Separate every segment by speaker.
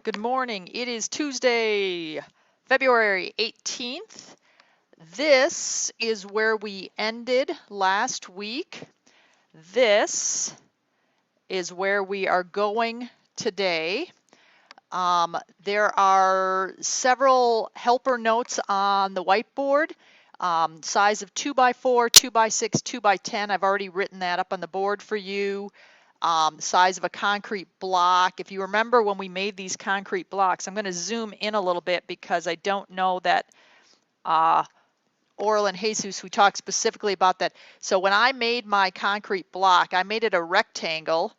Speaker 1: Good morning. It is Tuesday, February 18th. This is where we ended last week. This is where we are going today. There are several helper notes on the whiteboard. Size of 2x4, 2x6, 2x10. I've already written that up on the board for you. Size of a concrete block. If you remember when we made these concrete blocks, I'm going to zoom in a little bit because I don't know that Oral and Jesus, who talked specifically about that. So when I made my concrete block, I made it a rectangle.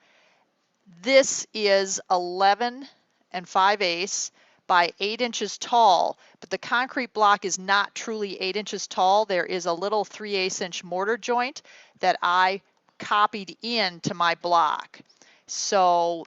Speaker 1: This is 11 5/8 by 8 inches tall, but the concrete block is not truly 8 inches tall. There is a little 3/8 inch mortar joint that I copied into my block. So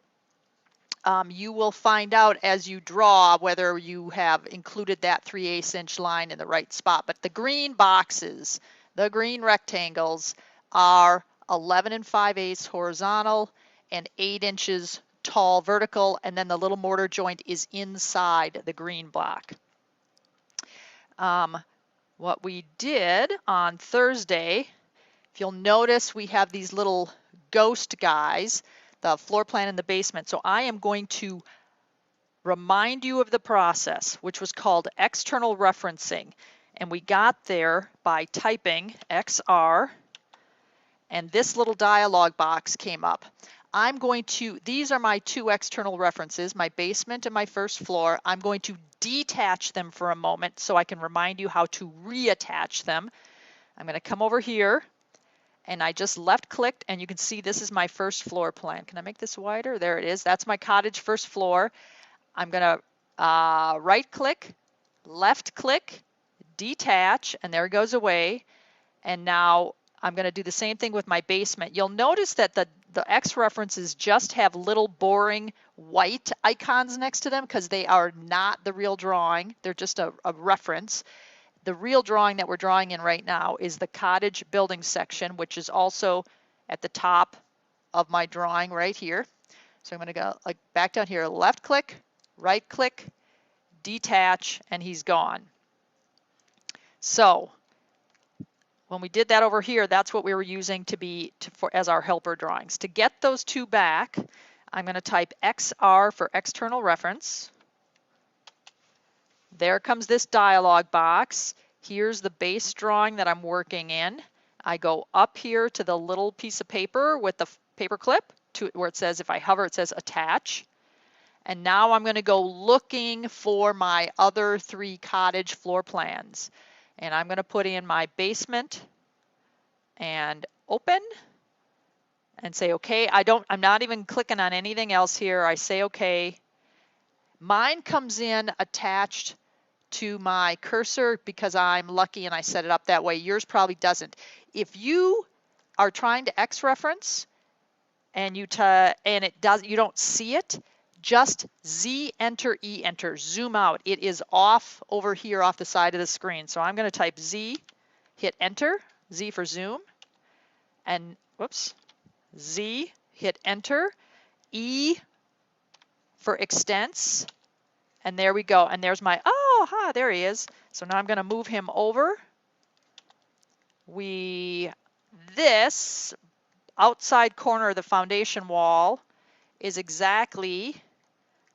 Speaker 1: you will find out as you draw whether you have included that 3/8 inch line in the right spot. But the green boxes, the green rectangles, are 11 5/8 horizontal and 8 inches tall vertical, and then the little mortar joint is inside the green block. What we did on Thursday, if you'll notice, we have these little ghost guys, the floor plan in the basement. So I am going to remind you of the process, which was called external referencing. And we got there by typing XR, and this little dialog box came up. These are my two external references, my basement and my first floor. I'm going to detach them for a moment so I can remind you how to reattach them. I'm going to come over here, and I just left clicked, and you can see this is my first floor plan. Can I make this wider? There it is. That's my cottage first floor. I'm going to right click, left click, detach, and there it goes away. And now I'm going to do the same thing with my basement. You'll notice that the X references just have little boring white icons next to them because they are not the real drawing. They're just a reference. The real drawing that we're drawing in right now is the cottage building section, which is also at the top of my drawing right here. So I'm going to go back down here, left click, right click, detach, and he's gone. So when we did that over here, that's what we were using as our helper drawings. To get those two back, I'm going to type XR for external reference. There comes this dialog box. Here's the base drawing that I'm working in. I go up here to the little piece of paper with the paper clip where it says, if I hover, it says attach. And now I'm going to go looking for my other three cottage floor plans. And I'm going to put in my basement and open and say okay. I'm not even clicking on anything else here. I say okay. Mine comes in attached to my cursor because I'm lucky and I set it up that way. Yours probably doesn't. If you are trying to X reference and you don't see it, just Z enter, E enter, zoom out. It is off over here off the side of the screen. So I'm going to type Z, hit enter, Z for zoom, and whoops, Z, hit enter, E for extents, and there we go. And there's my, there he is. So now I'm going to move him over. This outside corner of the foundation wall is exactly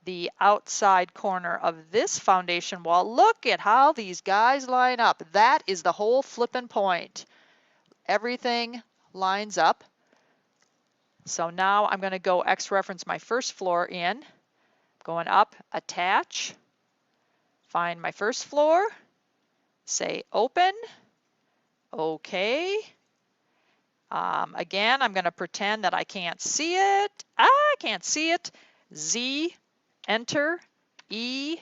Speaker 1: the outside corner of this foundation wall. Look at how these guys line up. That is the whole flipping point. Everything lines up. So now I'm going to go X reference my first floor in. Going up, attach, find my first floor, say open, okay. Again, I'm going to pretend that I can't see it. I can't see it. Z, enter, E,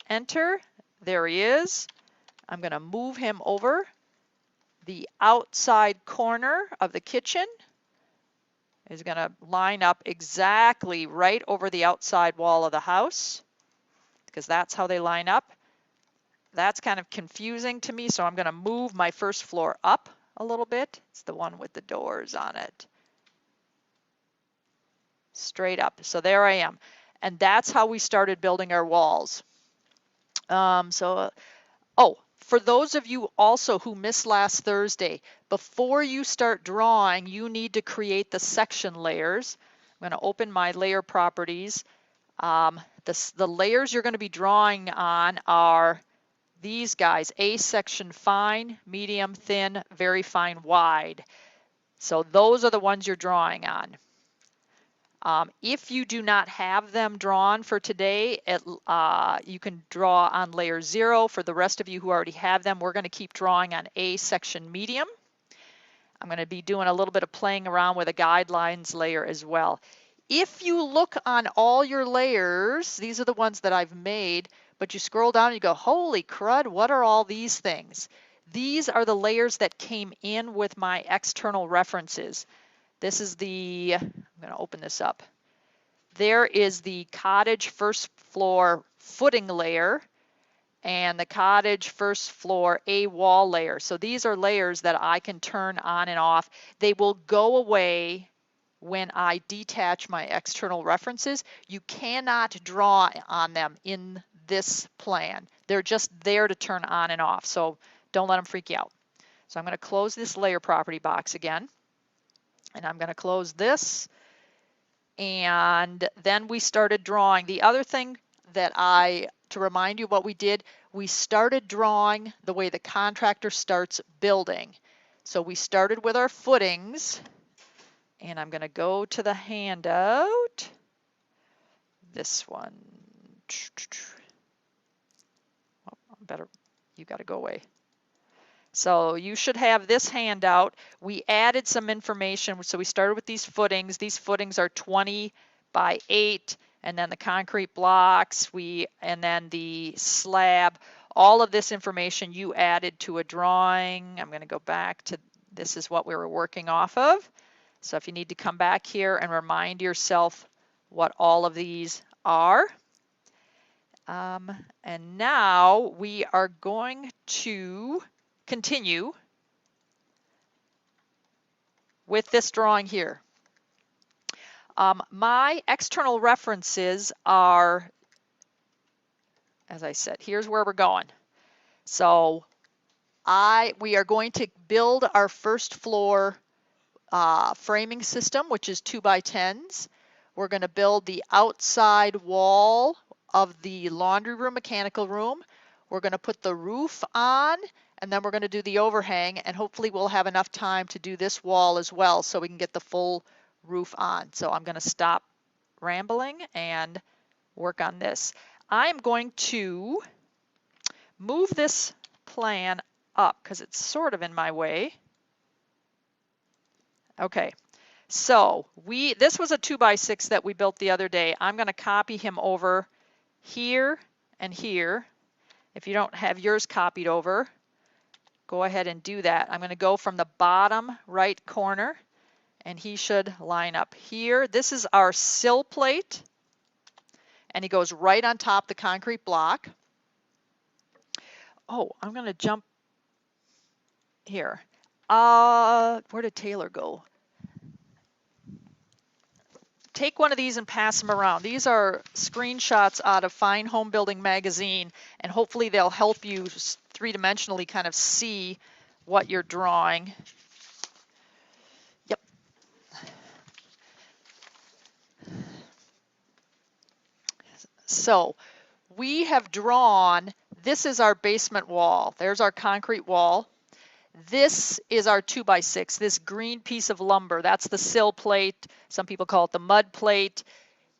Speaker 1: enter. There he is. I'm going to move him over the outside corner of the kitchen. Is going to line up exactly right over the outside wall of the house because that's how they line up. That's kind of confusing to me, so I'm going to move my first floor up a little bit. It's the one with the doors on it. Straight up. So there I am. And that's how we started building our walls. For those of you also who missed last Thursday, before you start drawing, you need to create the section layers. I'm going to open my layer properties. The layers you're going to be drawing on are these guys: A section fine, medium, thin, very fine, wide. So those are the ones you're drawing on. If you do not have them drawn for today, you can draw on layer 0. For the rest of you who already have them, we're going to keep drawing on A section medium. I'm going to be doing a little bit of playing around with a guidelines layer as well. If you look on all your layers, these are the ones that I've made, but you scroll down and you go, holy crud, what are all these things? These are the layers that came in with my external references. This is I'm going to open this up. There is the cottage first floor footing layer and the cottage first floor A wall layer. So these are layers that I can turn on and off. They will go away when I detach my external references. You cannot draw on them in this plan. They're just there to turn on and off. So don't let them freak you out. So I'm going to close this layer property box again. And I'm going to close this, and then we started drawing. The other thing to remind you what we did, we started drawing the way the contractor starts building. So we started with our footings, and I'm going to go to the handout. This one. Oh, you got to go away. So you should have this handout. We added some information. So we started with these footings. These footings are 20 by 8, and then the concrete blocks, and then the slab. All of this information you added to a drawing. I'm going to go back to, this is what we were working off of. So if you need to come back here and remind yourself what all of these are. And now we are going to continue with this drawing here. My external references are, as I said, here's where we're going. So we are going to build our first floor framing system, which is 2x10s. We're going to build the outside wall of the laundry room, mechanical room. We're going to put the roof on, and then we're going to do the overhang, and hopefully we'll have enough time to do this wall as well so we can get the full roof on. So I'm going to stop rambling and work on this. I'm going to move this plan up because it's sort of in my way. Okay, so this was a 2x6 that we built the other day. I'm going to copy him over here and here. If you don't have yours copied over, go ahead and do that. I'm going to go from the bottom right corner, and he should line up here. This is our sill plate, and he goes right on top the concrete block. Oh, I'm going to jump here. Where did Taylor go? Take one of these and pass them around. These are screenshots out of Fine Home Building magazine, and hopefully they'll help you three-dimensionally kind of see what you're drawing. Yep. So we have drawn, this is our basement wall. There's our concrete wall. This is our 2x6, this green piece of lumber. That's the sill plate. Some people call it the mud plate.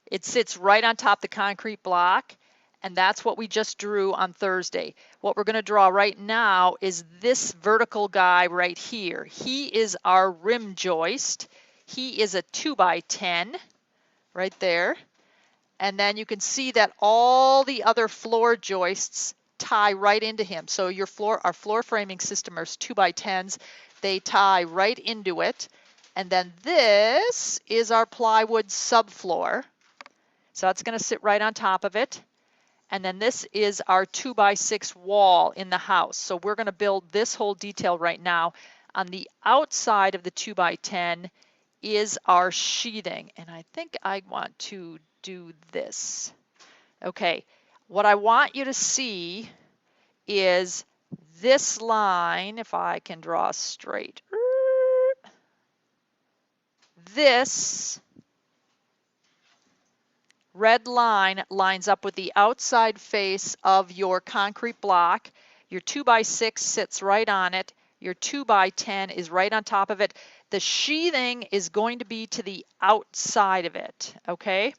Speaker 1: It sits right on top of the concrete block, and that's what we just drew on Thursday. What we're going to draw right now is this vertical guy right here. He is our rim joist. He is a 2x10 right there. And then you can see that all the other floor joists tie right into him. So our floor framing system is 2x10s. They tie right into it. And then this is our plywood subfloor. So that's going to sit right on top of it. And then this is our 2x6 wall in the house. So we're going to build this whole detail right now. On the outside of the 2x10 is our sheathing. And I think I want to do this. Okay, what I want you to see is this line, if I can draw straight. This red line lines up with the outside face of your concrete block. Your 2x6 sits right on it. Your 2x10 is right on top of it. The sheathing is going to be to the outside of it, okay?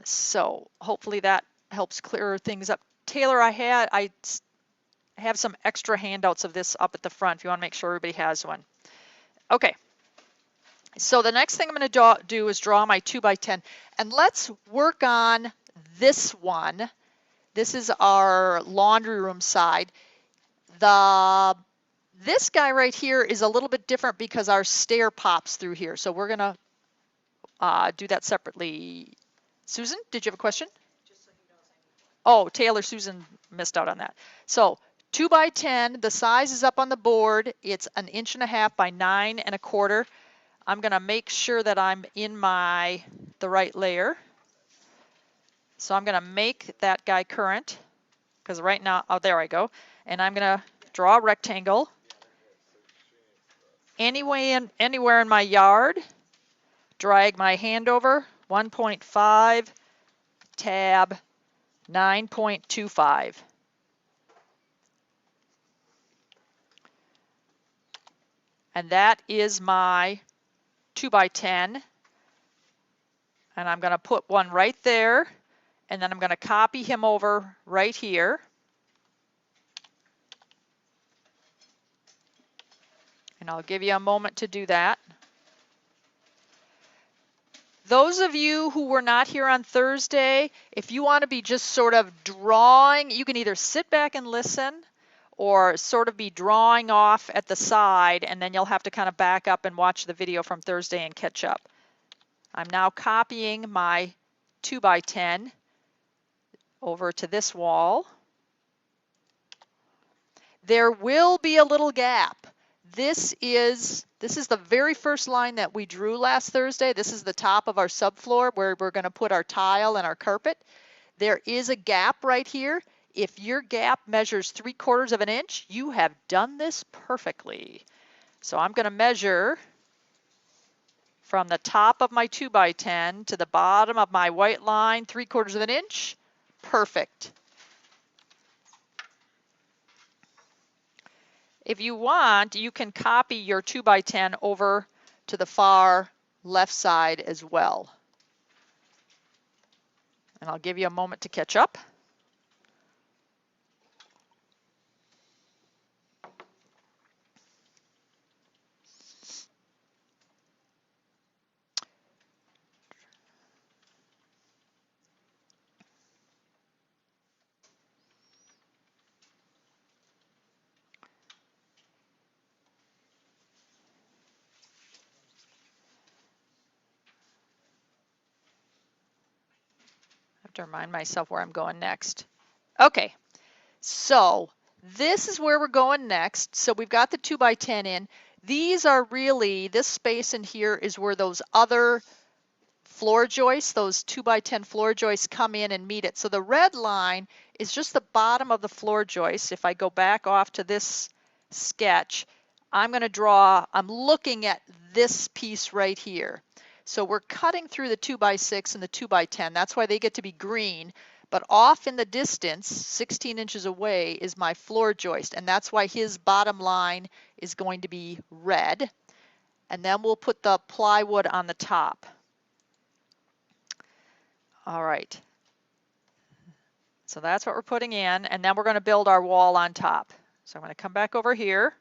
Speaker 1: So hopefully that helps clear things up. Taylor, I have some extra handouts of this up at the front if you want to make sure everybody has one. Okay. So the next thing I'm going to do is draw my 2x10, and let's work on this one. This is our laundry room side. This guy right here is a little bit different because our stair pops through here. So we're going to do that separately. Susan, did you have a question? Just so he knows I need. Oh, Taylor, Susan missed out on that. So 2x10, the size is up on the board. It's 1.5 inches by 9 1/4. I'm going to make sure that I'm in the right layer. So I'm going to make that guy current, because right now, oh, there I go. And I'm going to draw a rectangle. Anywhere in my yard, drag my hand over, 1.5, tab, 9.25. And that is my 2x10. And I'm going to put one right there. And then I'm going to copy him over right here. And I'll give you a moment to do that. Those of you who were not here on Thursday, if you want to be just sort of drawing, you can either sit back and listen or sort of be drawing off at the side, and then you'll have to kind of back up and watch the video from Thursday and catch up. I'm now copying my 2x10 over to this wall. There will be a little gap. This is the very first line that we drew last Thursday. This is the top of our subfloor where we're going to put our tile and our carpet. There is a gap right here. If your gap measures 3/4 of an inch, you have done this perfectly. So I'm going to measure from the top of my 2x10 to the bottom of my white line, 3/4 of an inch. Perfect. If you want, you can copy your 2x10 over to the far left side as well. And I'll give you a moment to catch up. To remind myself where I'm going next. Okay, so this is where we're going next. So we've got the 2x10 in. These are really, this space in here is where those other floor joists, those 2x10 floor joists come in and meet it. So the red line is just the bottom of the floor joist. If I go back off to this sketch, I'm going to draw, I'm looking at this piece right here. So we're cutting through the 2x6 and the 2x10. That's why they get to be green. But off in the distance, 16 inches away, is my floor joist. And that's why his bottom line is going to be red. And then we'll put the plywood on the top. All right. So that's what we're putting in. And then we're going to build our wall on top. So I'm going to come back over here.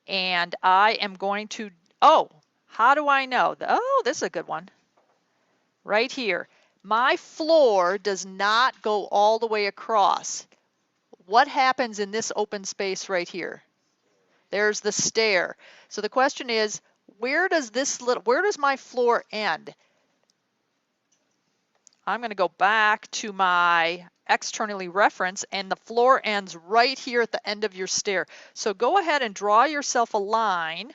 Speaker 1: And I am going to, oh, how do I know? Oh, this is a good one. Right here. My floor does not go all the way across. What happens in this open space right here? There's the stair. So the question is, where does my floor end? I'm going to go back to my externally reference, and the floor ends right here at the end of your stair. So go ahead and draw yourself a line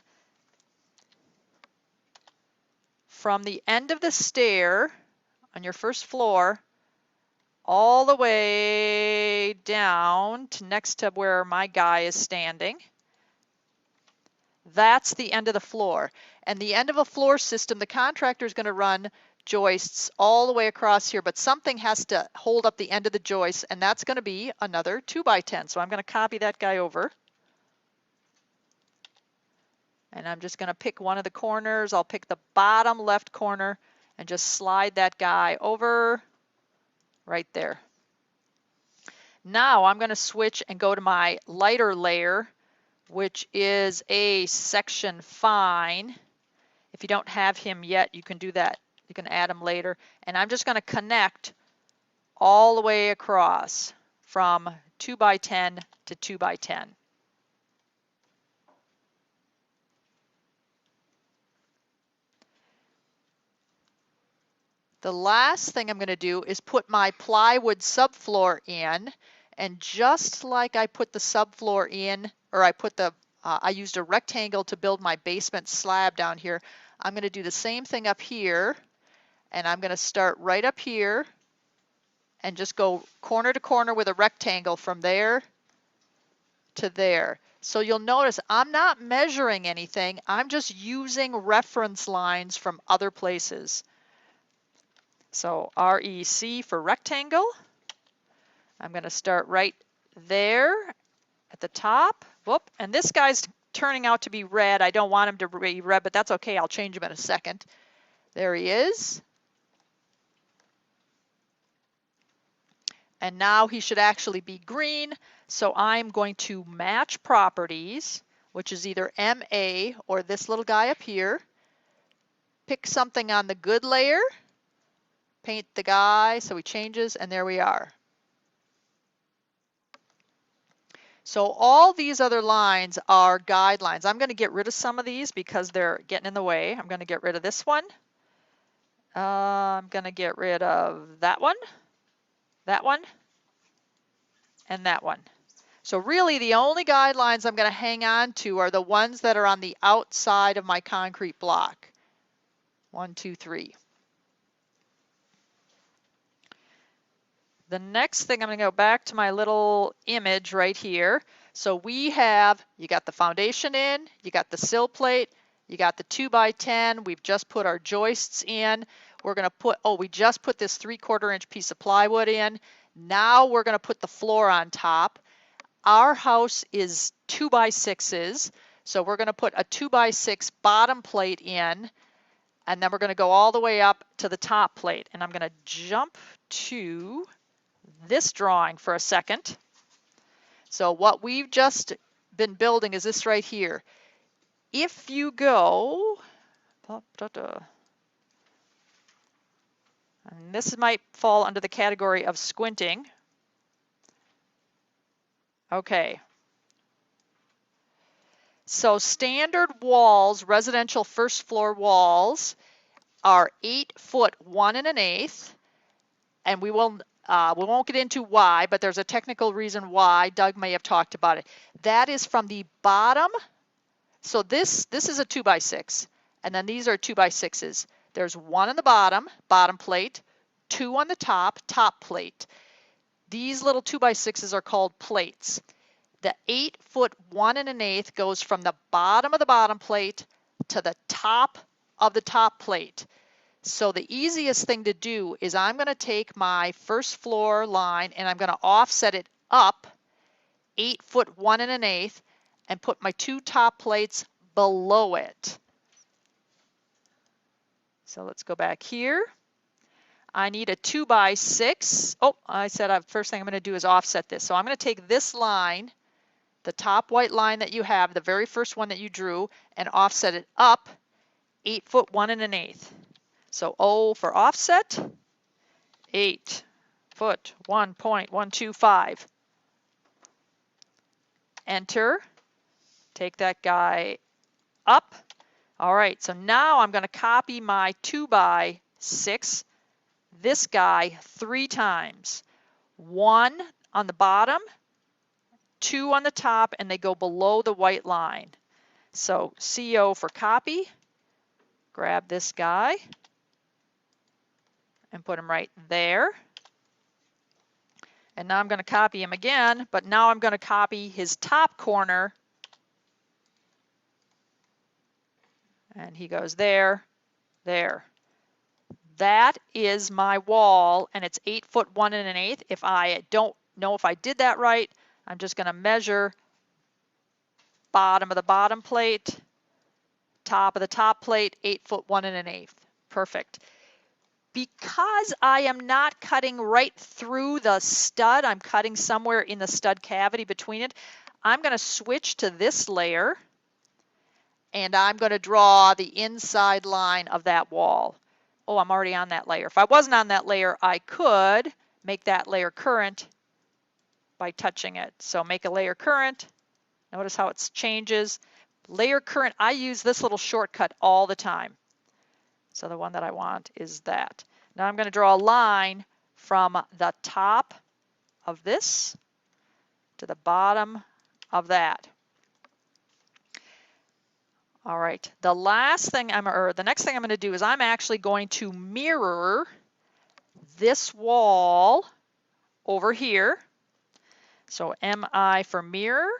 Speaker 1: from the end of the stair on your first floor all the way down to next to where my guy is standing. That's the end of the floor. And the end of a floor system, the contractor is going to run joists all the way across here, but something has to hold up the end of the joist, and that's going to be another 2x10. So I'm going to copy that guy over. And I'm just going to pick one of the corners. I'll pick the bottom left corner and just slide that guy over right there. Now I'm going to switch and go to my lighter layer, which is a section fine. If you don't have him yet, you can do that. You can add him later. And I'm just going to connect all the way across from 2x10 to 2x10. The last thing I'm going to do is put my plywood subfloor in, and just like I put the subfloor in, or I used a rectangle to build my basement slab down here, I'm going to do the same thing up here, and I'm going to start right up here and just go corner to corner with a rectangle from there to there. So you'll notice I'm not measuring anything, I'm just using reference lines from other places. So REC for rectangle. I'm going to start right there at the top. Whoop, and this guy's turning out to be red. I don't want him to be red, but that's okay. I'll change him in a second. There he is. And now he should actually be green. So I'm going to match properties, which is either MA or this little guy up here. Pick something on the good layer. Paint the guy so he changes, and there we are. So all these other lines are guidelines. I'm going to get rid of some of these because they're getting in the way. I'm going to get rid of this one. I'm going to get rid of that one, and that one. So really the only guidelines I'm going to hang on to are the ones that are on the outside of my concrete block. 1, 2, 3. The next thing, I'm going to go back to my little image right here. So you got the foundation in, you got the sill plate, you got the 2x10, we've just put our joists in. We're going to we just put this 3/4 inch piece of plywood in. Now we're going to put the floor on top. Our house is 2x6s, so we're going to put a 2x6 bottom plate in, and then we're going to go all the way up to the top plate. And I'm going to jump to this drawing for a second. So what we've just been building is this right here. If you go, and this might fall under the category of squinting. Okay. So standard walls, residential first floor walls, are 8 foot 1 1/8, and we won't get into why, but there's a technical reason why. Doug may have talked about it. That is from the bottom. So this is a 2x6, and then these are 2x6s. There's 1 on the bottom plate, 2 on the top plate. These little 2x6s are called plates. The 8 foot 1 1/8 goes from the bottom of the bottom plate to the top of the top plate. So the easiest thing to do is I'm going to take my first floor line and I'm going to offset it up 8 foot 1 1/8 and put my 2 top plates below it. So let's go back here. I need a 2x6. Oh, I said first thing I'm going to do is offset this. So I'm going to take this line, the top white line that you have, the very first one that you drew, and offset it up 8 foot 1 1/8. So O for offset, 8 foot 1.125. Enter. Take that guy up. All right, so now I'm going to copy my 2x6, this guy 3 times. 1 on the bottom, 2 on the top, and they go below the white line. So CO for copy. grab this guy and put him right there. And now I'm going to copy him again, but now I'm going to copy his top corner. And he goes there, there. That is my wall, and it's 8 foot 1 1/8. If I don't know if I did that right, I'm just going to measure bottom of the bottom plate, top of the top plate, 8 foot 1 1/8. Perfect. Because I am not cutting right through the stud, I'm cutting somewhere in the stud cavity between it, I'm going to switch to this layer, and I'm going to draw the inside line of that wall. Oh, I'm already on that layer. If I wasn't on that layer, I could make that layer current by touching it. So make a layer current. Notice how it changes. Layer current, I use this little shortcut all the time. So the one that I want is that. Now I'm going to draw a line from the top of this to the bottom of that. All right, the next thing I'm going to do is I'm actually going to mirror this wall over here. So MI for mirror.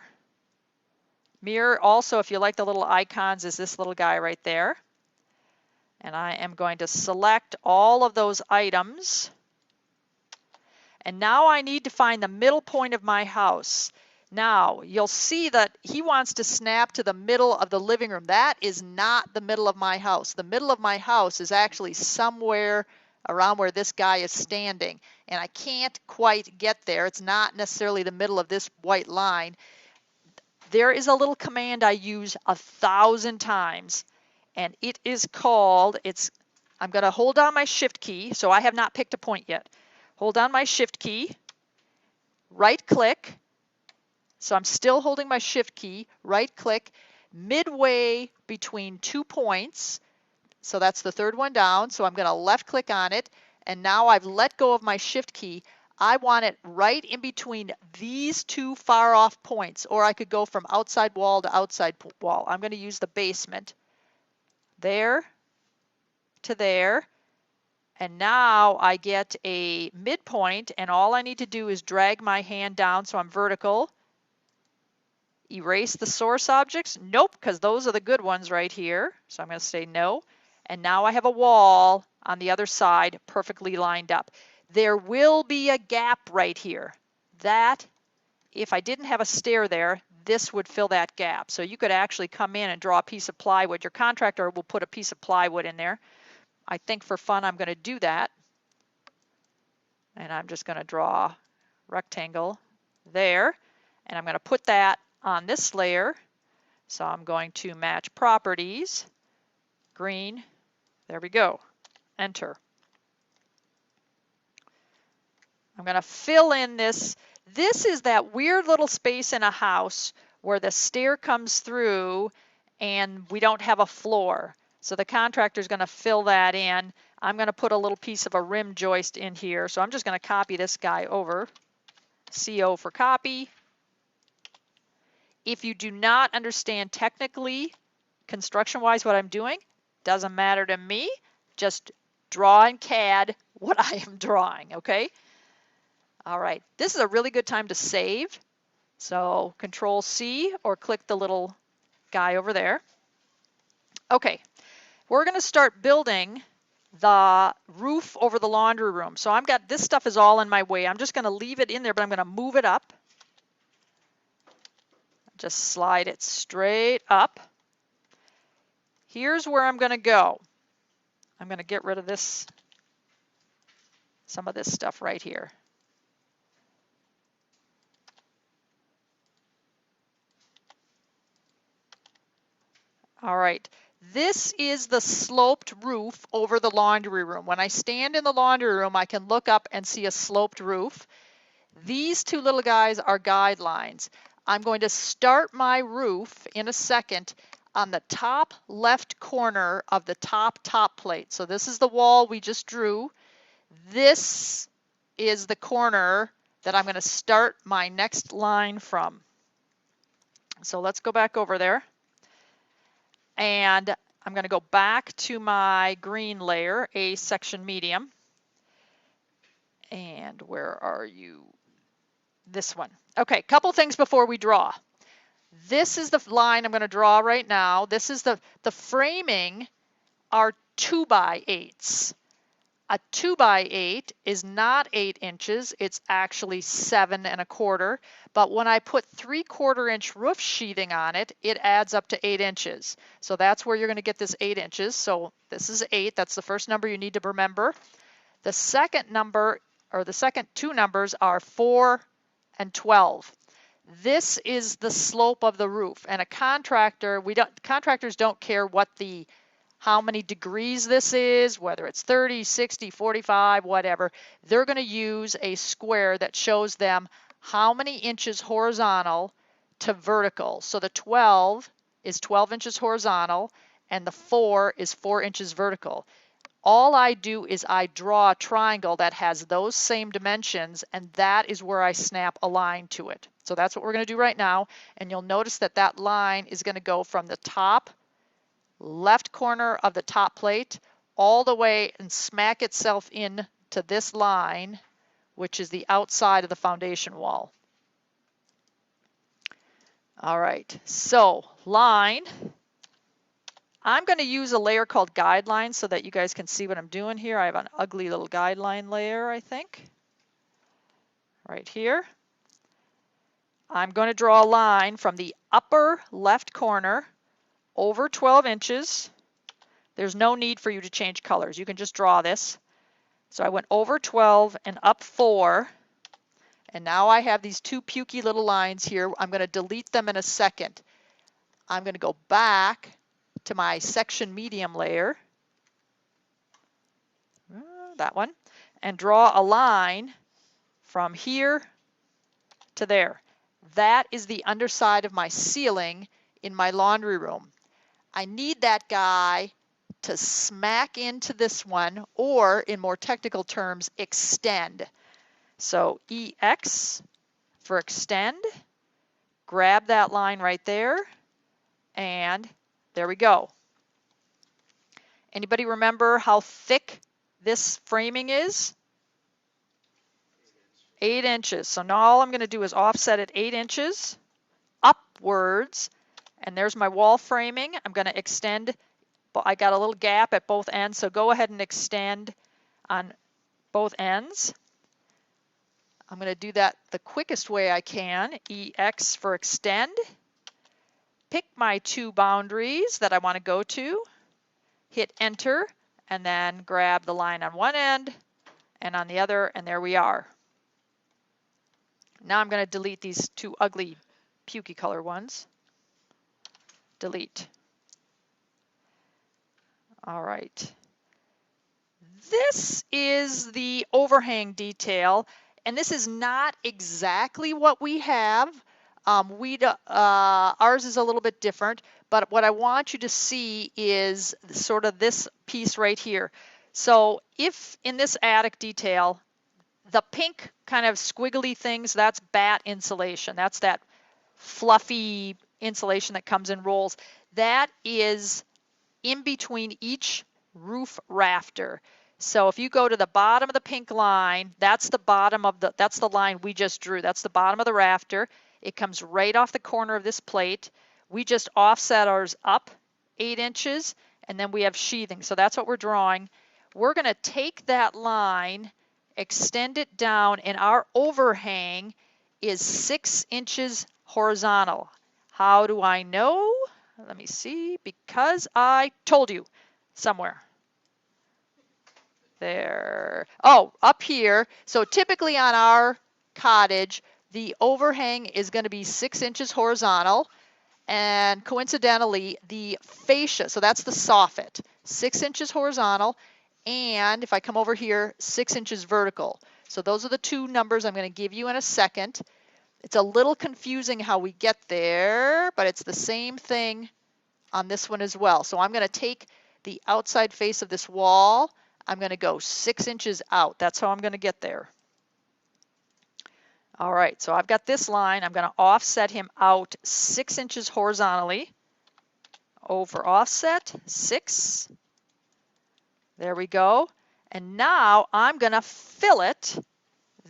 Speaker 1: Mirror also, if you like the little icons, is this little guy right there. And I am going to select all of those items. And now I need to find the middle point of my house. Now, you'll see that he wants to snap to the middle of the living room. That is not the middle of my house. The middle of my house is actually somewhere around where this guy is standing. And I can't quite get there. It's not necessarily the middle of this white line. There is a little command I use 1,000 times, and it is called, I'm going to hold down my shift key, so I have not picked a point yet. Hold down my shift key, right click, so I'm still holding my shift key, right click, midway between 2 points, so that's the third one down, so I'm going to left click on it, and now I've let go of my shift key. I want it right in between these 2 far off points, or I could go from outside wall to outside wall. I'm going to use the basement. There to there. And now I get a midpoint, and all I need to do is drag my hand down so I'm vertical. Erase the source objects. Nope, because those are the good ones right here. So I'm going to say no. And now I have a wall on the other side perfectly lined up. There will be a gap right here. That, if I didn't have a stair there, this would fill that gap. So you could actually come in and draw a piece of plywood. Your contractor will put a piece of plywood in there. I think for fun I'm going to do that. And I'm just going to draw a rectangle there. And I'm going to put that on this layer. So I'm going to match properties, green. There we go. Enter. I'm going to fill in this. This is that weird little space in a house where the stair comes through and we don't have a floor. So the contractor is going to fill that in. I'm going to put a little piece of a rim joist in here. So I'm just going to copy this guy over. CO for copy. If you do not understand technically, construction-wise, what I'm doing, doesn't matter to me. Just draw in CAD what I am drawing, okay? All right, this is a really good time to save. So Control C or click the little guy over there. Okay, we're going to start building the roof over the laundry room. So I've got this stuff is all in my way. I'm just going to leave it in there, but I'm going to move it up. Just slide it straight up. Here's where I'm going to go. I'm going to get rid of this, some of this stuff right here. All right, this is the sloped roof over the laundry room. When I stand in the laundry room, I can look up and see a sloped roof. These two little guys are guidelines. I'm going to start my roof in a second on the top left corner of the top plate. So this is the wall we just drew. This is the corner that I'm going to start my next line from. So let's go back over there. And I'm going to go back to my green layer, a section medium. And where are you? This one. Okay, couple things before we draw. This is the line I'm going to draw right now. This is the framing are 2x8s. A 2x8 is not 8 inches, it's actually 7 1/4. But when I put 3/4 inch roof sheathing on it, it adds up to 8 inches. So that's where you're going to get this 8 inches. So this is 8, that's the first number you need to remember. The second number, or the second two numbers, are 4 and 12. This is the slope of the roof, and a contractor, contractors don't care how many degrees this is, whether it's 30, 60, 45, whatever. They're going to use a square that shows them how many inches horizontal to vertical. So the 12 is 12 inches horizontal, and the 4 is 4 inches vertical. All I do is I draw a triangle that has those same dimensions, and that is where I snap a line to it. So that's what we're going to do right now, and you'll notice that that line is going to go from the top left corner of the top plate all the way and smack itself in to this line, which is the outside of the foundation wall. All right, so line. I'm going to use a layer called guideline so that you guys can see what I'm doing here. I have an ugly little guideline layer, I think, right here. I'm going to draw a line from the upper left corner over 12 inches. There's no need for you to change colors. You can just draw this. So I went over 12 and up 4. And now I have these two pukey little lines here. I'm going to delete them in a second. I'm going to go back to my section medium layer, that one, and draw a line from here to there. That is the underside of my ceiling in my laundry room. I need that guy to smack into this one, or in more technical terms, extend. So EX for extend, grab that line right there, and there we go. Anybody remember how thick this framing is? 8 inches. So now all I'm going to do is offset it 8 inches upwards, and there's my wall framing. I'm going to extend. I got a little gap at both ends, so go ahead and extend on both ends. I'm going to do that the quickest way I can. EX for extend. Pick my two boundaries that I want to go to. Hit enter, and then grab the line on one end and on the other, and there we are. Now I'm going to delete these two ugly pukey color ones. Delete. All right. This is the overhang detail, and this is not exactly what we have. Ours is a little bit different, but what I want you to see is sort of this piece right here. So if in this attic detail, the pink kind of squiggly things, that's batt insulation. That's that fluffy insulation that comes in rolls. That is in between each roof rafter. So if you go to the bottom of the pink line, that's the line we just drew. That's the bottom of the rafter. It comes right off the corner of this plate. We just offset ours up 8 inches, and then we have sheathing. So that's what we're drawing. We're going to take that line, extend it down, and our overhang is 6 inches horizontal. How do I know? Let me see, because I told you somewhere. There. Oh, up here. So typically on our cottage, the overhang is going to be 6 inches horizontal, and coincidentally, the fascia, so that's the soffit, 6 inches horizontal, and if I come over here, 6 inches vertical. So those are the two numbers I'm going to give you in a second. It's a little confusing how we get there, but it's the same thing on this one as well. So I'm going to take the outside face of this wall. I'm going to go 6 inches out. That's how I'm going to get there. All right, so I've got this line. I'm going to offset him out 6 inches horizontally. O for offset, 6. There we go. And now I'm going to fillet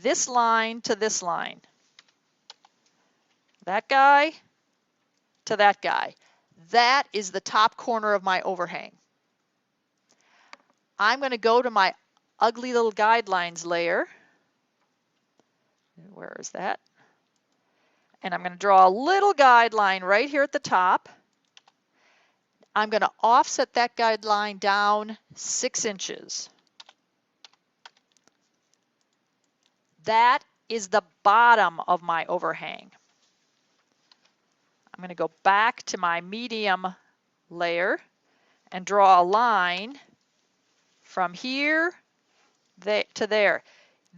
Speaker 1: this line to this line. That guy to that guy. That is the top corner of my overhang. I'm going to go to my ugly little guidelines layer. Where is that? And I'm going to draw a little guideline right here at the top. I'm going to offset that guideline down 6 inches. That is the bottom of my overhang. I'm going to go back to my medium layer and draw a line from here to there.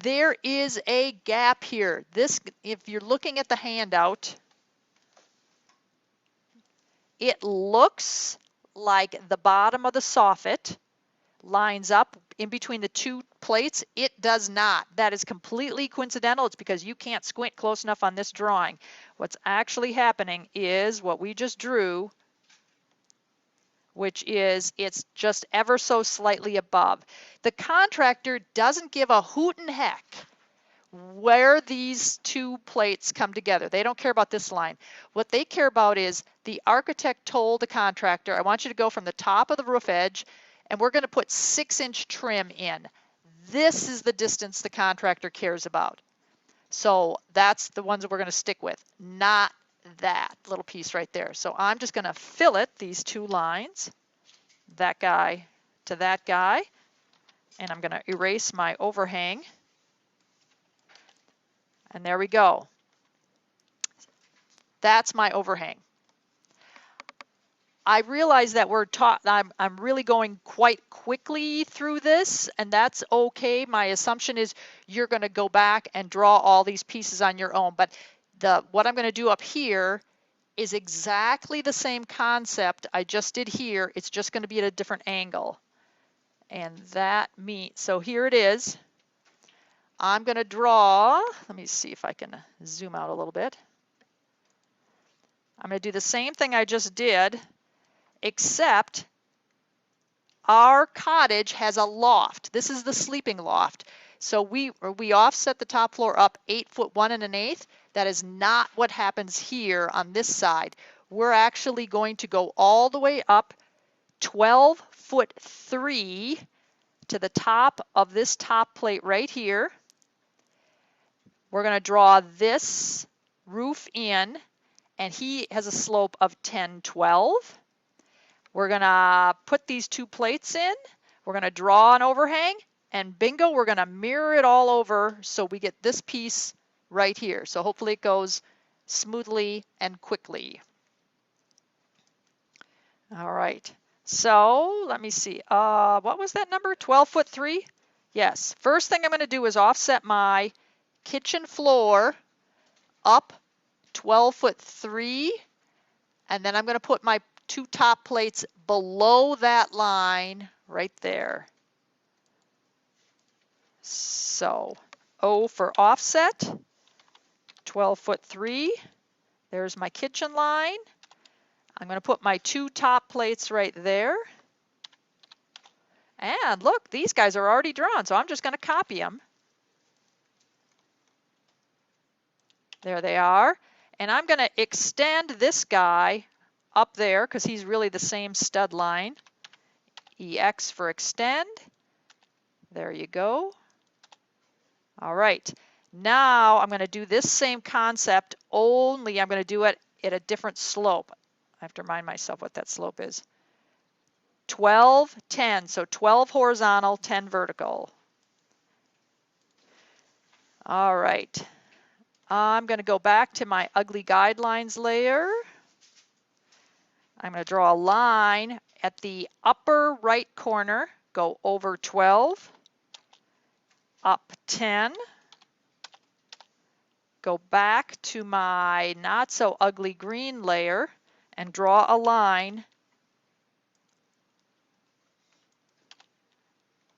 Speaker 1: There is a gap here. This, if you're looking at the handout, it looks like the bottom of the soffit lines up in between the two plates. It does not. That is completely coincidental. It's because you can't squint close enough on this drawing. What's actually happening is what we just drew, which is it's just ever so slightly above. The contractor doesn't give a hoot and heck where these two plates come together. They don't care about this line. What they care about is the architect told the contractor, I want you to go from the top of the roof edge and we're going to put 6-inch trim in. This is the distance the contractor cares about. So that's the ones that we're going to stick with, not that little piece right there. So I'm just going to fillet these two lines, that guy to that guy, and I'm going to erase my overhang. And there we go. That's my overhang. I realize that I'm really going quite quickly through this, and that's okay. My assumption is you're going to go back and draw all these pieces on your own. But what I'm going to do up here is exactly the same concept I just did here. It's just going to be at a different angle. And that means, so here it is. I'm going to draw, let me see if I can zoom out a little bit. I'm going to do the same thing I just did, except our cottage has a loft. This is the sleeping loft. So we offset the top floor up 8 foot 1 1/8. That is not what happens here on this side. We're actually going to go all the way up 12 foot 3 to the top of this top plate right here. We're going to draw this roof in, and he has a slope of 10, 12. We're going to put these two plates in. We're going to draw an overhang, and bingo, we're going to mirror it all over so we get this piece right here. So hopefully it goes smoothly and quickly. All right. So let me see. What was that number? 12 foot 3? Yes. First thing I'm going to do is offset my kitchen floor up 12 foot 3, and then I'm going to put my two top plates below that line right there. So O for offset, 12 foot 3. There's my kitchen line. I'm going to put my two top plates right there. And look, these guys are already drawn, so I'm just going to copy them. There they are. And I'm going to extend this guy up there because he's really the same stud line. EX for extend. There you go. All right. Now I'm going to do this same concept, only I'm going to do it at a different slope. I have to remind myself what that slope is. 12, 10. So 12 horizontal, 10 vertical. All right. I'm going to go back to my ugly guidelines layer. I'm going to draw a line at the upper right corner, go over 12, up 10, go back to my not so ugly green layer and draw a line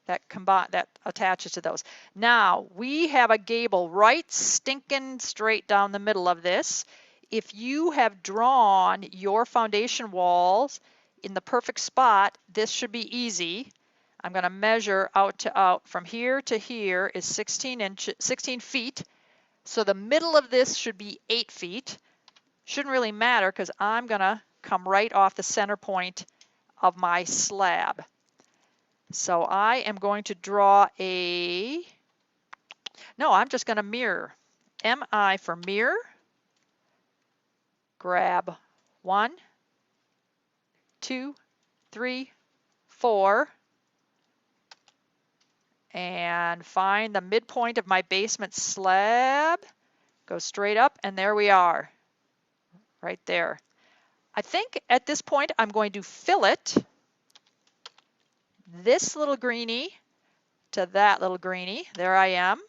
Speaker 1: that attaches to those. Now we have a gable right stinking straight down the middle of this. If you have drawn your foundation walls in the perfect spot, this should be easy. I'm going to measure out to out. From here to here is 16 feet. So the middle of this should be 8 feet. Shouldn't really matter because I'm going to come right off the center point of my slab. So I am going to draw I'm just going to mirror. MI for mirror. Grab 1, 2, 3, 4, and find the midpoint of my basement slab. Go straight up, and there we are, right there. I think at this point I'm going to fillet this little greenie to that little greenie. There I am.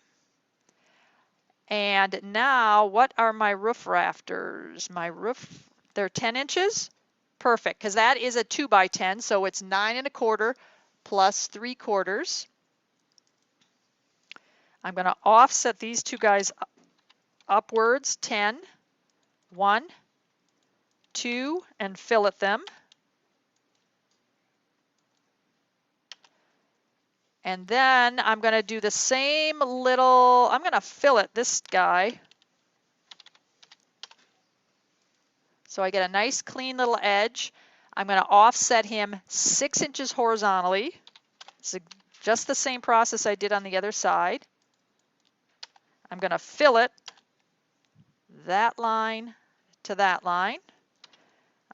Speaker 1: And now, what are my roof rafters? My roof, they're 10 inches? Perfect, because that is a 2 by 10, so it's 9 1/4 plus 3/4. I'm going to offset these two guys upwards, 10, 1, 2, and fillet them. And then I'm going to do the same little, I'm going to fillet this guy. So I get a nice clean little edge. I'm going to offset him 6 inches horizontally. It's just the same process I did on the other side. I'm going to fillet that line to that line.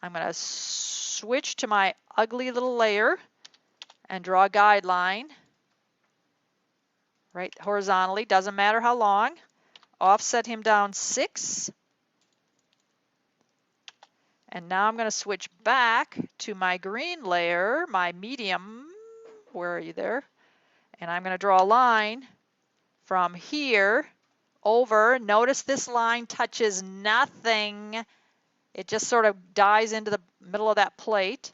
Speaker 1: I'm going to switch to my ugly little layer and draw a guideline right horizontally, doesn't matter how long. Offset him down 6. And now I'm going to switch back to my green layer, my medium. Where are you there? And I'm going to draw a line from here over. Notice this line touches nothing. It just sort of dies into the middle of that plate.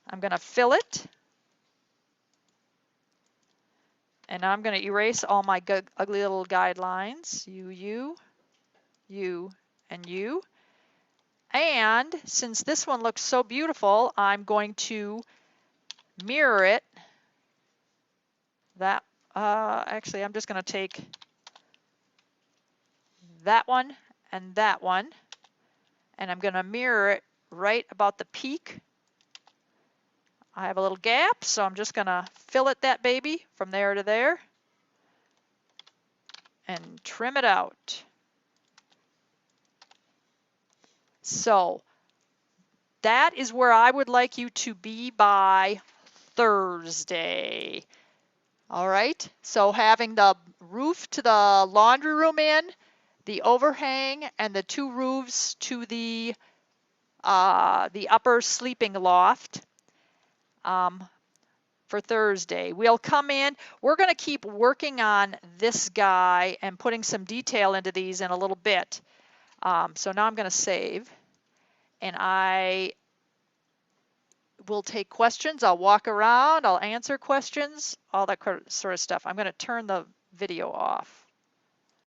Speaker 1: I'm going to fillet. And now I'm going to erase all my ugly little guidelines. You, and you. And since this one looks so beautiful, I'm going to mirror it. That actually, I'm just going to take that one, and I'm going to mirror it right about the peak. I have a little gap, so I'm just going to fillet that baby from there to there and trim it out. So that is where I would like you to be by Thursday. All right, so having the roof to the laundry room in, the overhang, and the 2 roofs to the upper sleeping loft for Thursday. We'll come in. We're going to keep working on this guy and putting some detail into these in a little bit. So now I'm going to save, and I will take questions. I'll walk around. I'll answer questions, all that sort of stuff. I'm going to turn the video off.